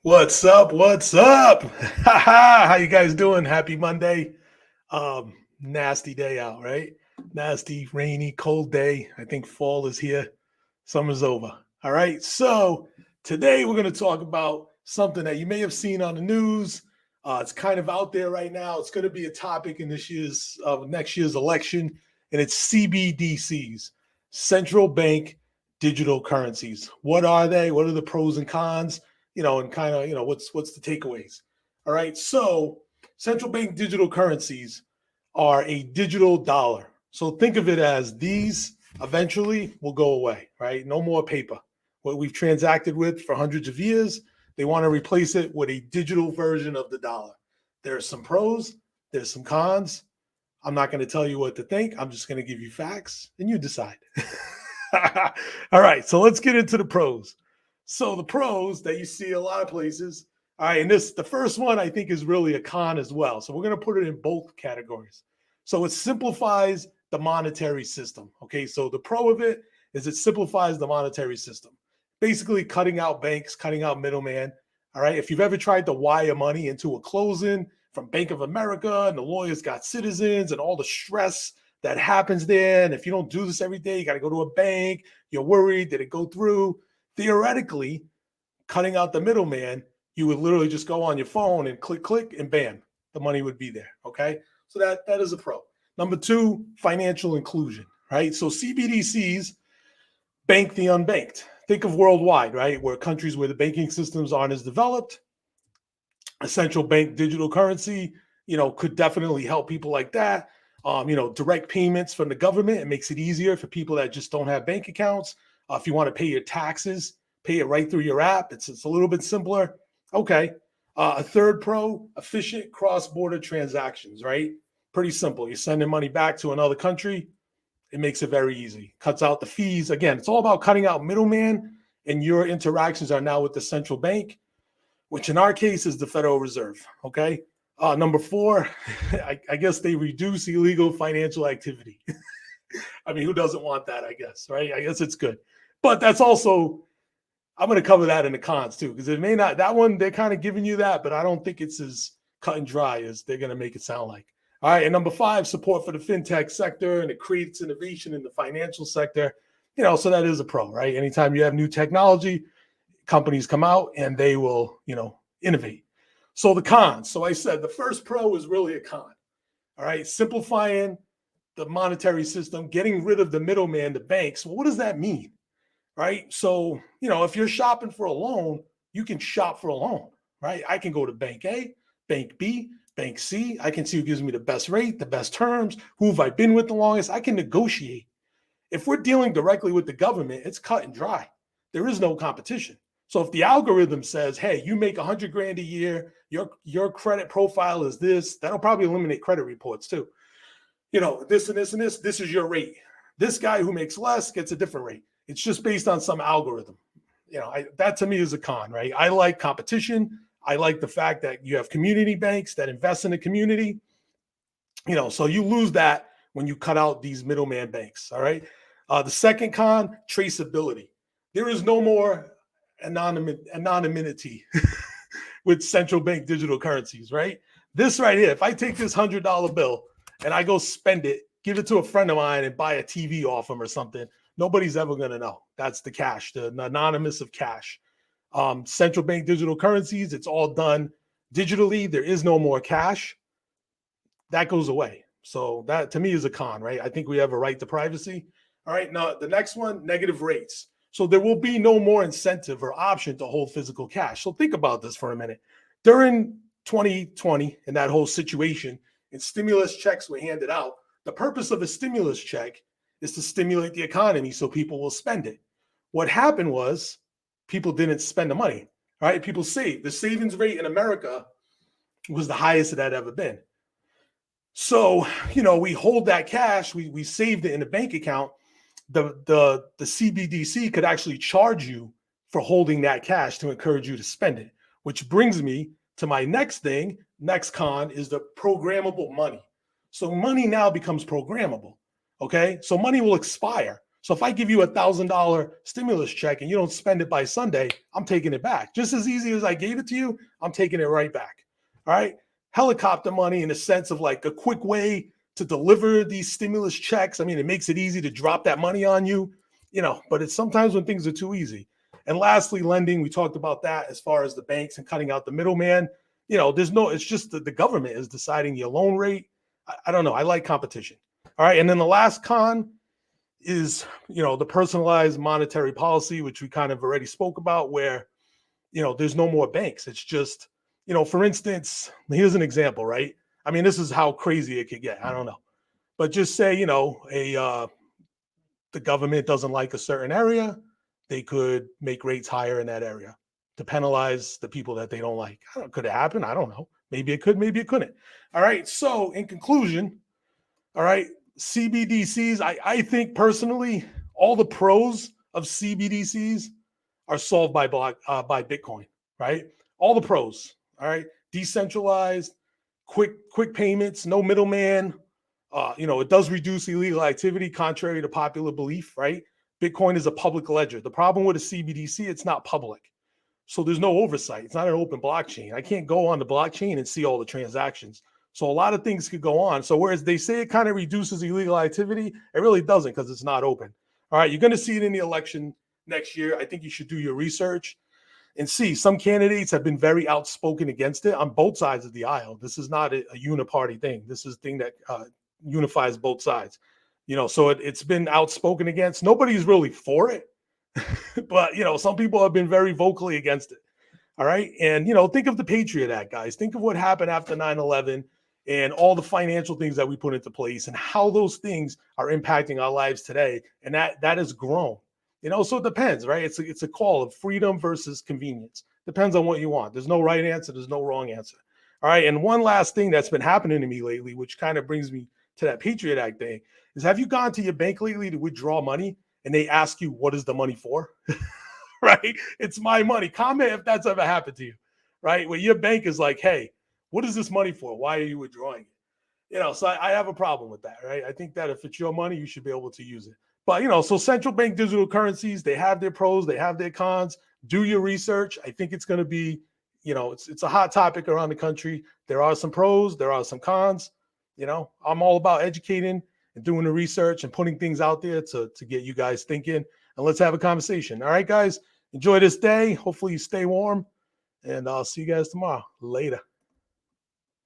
What's up? What's up? How you guys doing? Happy Monday. Nasty day out, right? Nasty, rainy, cold day. I think fall is here. Summer's over. All right. So today we're going to talk about something that you may have seen on the news. It's kind of out there right now. It's going to be a topic in next year's election, and it's CBDCs, central bank digital currencies. What are they? What are the pros and cons? And kind of, what's the takeaways? All right. So central bank digital currencies are a digital dollar. So think of it as these eventually will go away, right? No more paper. What we've transacted with for hundreds of years, they want to replace it with a digital version of the dollar. There's some pros, there's some cons. I'm not going to tell you what to think. I'm just going to give you facts and you decide. All right. So let's get into the pros. So the pros that you see a lot of places, all right, and the first one I think is really a con as well. So we're going to put it in both categories. So it simplifies the monetary system. Okay, so the pro of it is it simplifies the monetary system, basically cutting out banks, cutting out middleman. All right, if you've ever tried to wire money into a closing from Bank of America and the lawyers got Citizens and all the stress that happens there, and if you don't do this every day, you got to go to a bank, you're worried, did it go through? Theoretically, cutting out the middleman, you would literally just go on your phone and click, and bam, the money would be there. Okay. So that is a pro. Number two, financial inclusion, right? So CBDCs bank the unbanked. Think of worldwide, right? Where countries where the banking systems aren't as developed, a central bank digital currency, could definitely help people like that. Direct payments from the government. It makes it easier for people that just don't have bank accounts. If you want to pay your taxes, pay it right through your app. It's a little bit simpler. Okay. A third pro, efficient cross-border transactions, right? Pretty simple. You're sending money back to another country. It makes it very easy. Cuts out the fees. Again, it's all about cutting out middleman, and your interactions are now with the central bank, which in our case is the Federal Reserve. Okay. Number four, I guess they reduce illegal financial activity. I mean, who doesn't want that, I guess, right? I guess it's good. But that's also, I'm going to cover that in the cons too, because it may not, that one, they're kind of giving you that, but I don't think it's as cut and dry as they're going to make it sound like. All right. And number five, support for the fintech sector, and it creates innovation in the financial sector. So that is a pro, right? Anytime you have new technology, companies come out and they will, innovate. So the cons. So I said the first pro is really a con. All right. Simplifying the monetary system, getting rid of the middleman, the banks. Well, what does that mean? Right. So, if you're shopping for a loan, you can shop for a loan, right? I can go to bank A, bank B, bank C. I can see who gives me the best rate, the best terms, who have I been with the longest. I can negotiate. If we're dealing directly with the government, it's cut and dry. There is no competition. So if the algorithm says, hey, you make 100 grand a year, your credit profile is this, that'll probably eliminate credit reports too. This and this and this is your rate. This guy who makes less gets a different rate. It's just based on some algorithm. That to me is a con, right? I like competition. I like the fact that you have community banks that invest in the community. So you lose that when you cut out these middleman banks. All right. The second con, traceability. There is no more anonymity with central bank digital currencies, right? This right here, if I take this $100 bill and I go spend it, give it to a friend of mine and buy a TV off him or something, nobody's ever going to know. That's the cash, the anonymous of cash. Central bank digital currencies, it's all done digitally. There is no more cash. That goes away. So that to me is a con, right? I think we have a right to privacy. All right. Now, the next one, negative rates. So there will be no more incentive or option to hold physical cash. So think about this for a minute. During 2020 and that whole situation, and stimulus checks were handed out, the purpose of a stimulus check is to stimulate the economy so people will spend it. What happened was people didn't spend the money, right? People saved. The savings rate in America was the highest it had ever been. So, we hold that cash, we saved it in a bank account. The CBDC could actually charge you for holding that cash to encourage you to spend it, which brings me to my next thing. Next con is the programmable money. So money now becomes programmable. Okay. So money will expire. So if I give you $1,000 stimulus check and you don't spend it by Sunday, I'm taking it back. Just as easy as I gave it to you, I'm taking it right back. All right. Helicopter money in a sense of like a quick way to deliver these stimulus checks. I mean, it makes it easy to drop that money on you, but it's sometimes when things are too easy. And lastly, lending, we talked about that as far as the banks and cutting out the middleman. It's just the government is deciding your loan rate. I don't know. I like competition. All right. And then the last con is, the personalized monetary policy, which we kind of already spoke about, where, there's no more banks. It's just, for instance, here's an example, right? I mean, this is how crazy it could get. I don't know. But just say, the government doesn't like a certain area, they could make rates higher in that area to penalize the people that they don't like. Could it happen? I don't know. Maybe it could, maybe it couldn't. All right. So in conclusion, all right, CBDCs, I think personally, all the pros of CBDCs are solved by Bitcoin, right? All the pros, all right? Decentralized, quick payments, no middleman. It does reduce illegal activity, contrary to popular belief, right? Bitcoin is a public ledger. The problem with a CBDC, it's not public. So there's no oversight. It's not an open blockchain. I can't go on the blockchain and see all the transactions. So a lot of things could go on. So whereas they say it kind of reduces illegal activity, it really doesn't because it's not open. All right, you're going to see it in the election next year. I think you should do your research and see. Some candidates have been very outspoken against it on both sides of the aisle. This is not a uniparty thing. This is a thing that unifies both sides. So it's been outspoken against. Nobody's really for it, but some people have been very vocally against it. All right, and think of the Patriot Act, guys. Think of what happened after 9/11 and all the financial things that we put into place and how those things are impacting our lives today. And that has grown. So it depends, right? It's a call of freedom versus convenience. Depends on what you want. There's no right answer. There's no wrong answer. All right. And one last thing that's been happening to me lately, which kind of brings me to that Patriot Act thing, is have you gone to your bank lately to withdraw money and they ask you, what is the money for? Right? It's my money. Comment if that's ever happened to you, right? Where your bank is like, hey, what is this money for? Why are you withdrawing it? So I have a problem with that, right? I think that if it's your money, you should be able to use it. But, so central bank digital currencies, they have their pros, they have their cons. Do your research. I think it's going to be, it's a hot topic around the country. There are some pros, there are some cons. I'm all about educating and doing the research and putting things out there to get you guys thinking. And let's have a conversation. All right, guys, enjoy this day. Hopefully you stay warm. And I'll see you guys tomorrow. Later.